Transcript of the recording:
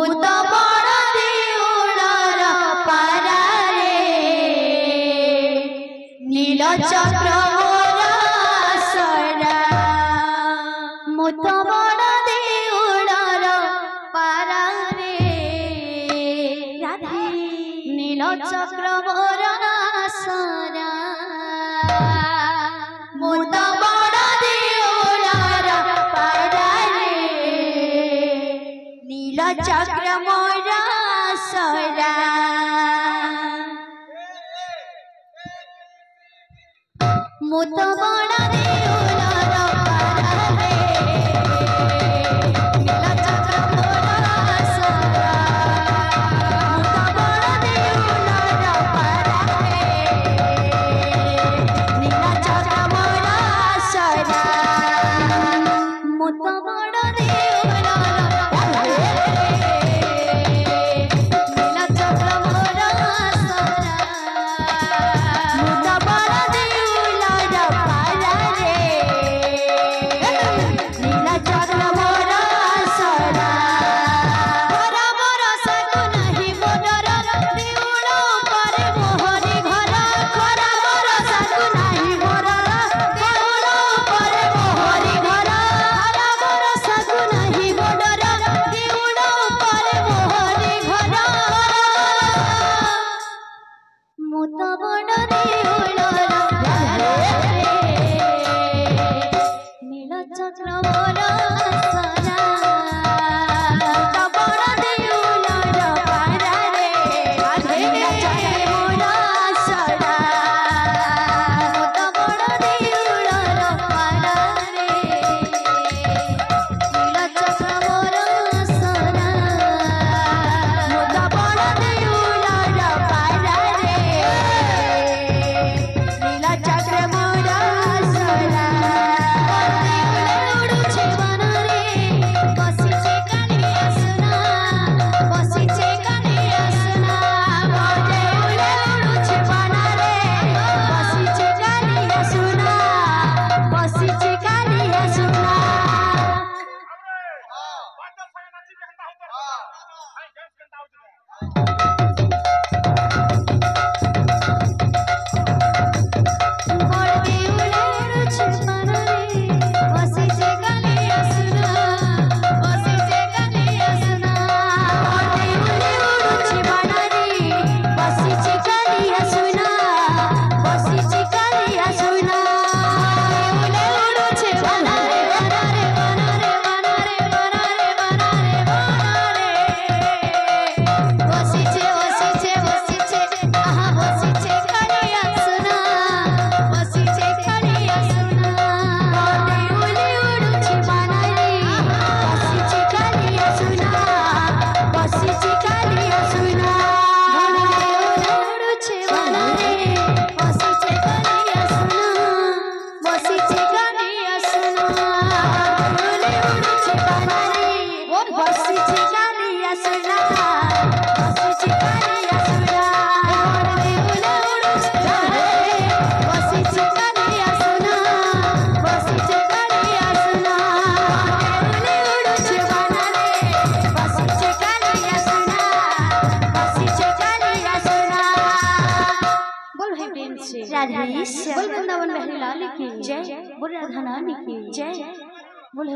मुत बड़ देउलर पारारे नील चक्र मोर सरा मुत बड़ देउलर पारारे नील चक्र मोर सरा मुत बड़ देउलर पारारे नील चक्र मोर सरा मुत बड़ देउलर पारारे नील चक्र मोर सरा मुत बड़ देउलर पारारे नील चक्र मोर सरा मुत बड़ देउलर बोल वृंदावन बहरी लाल की जय, बोल राधा रानी की जय, बोल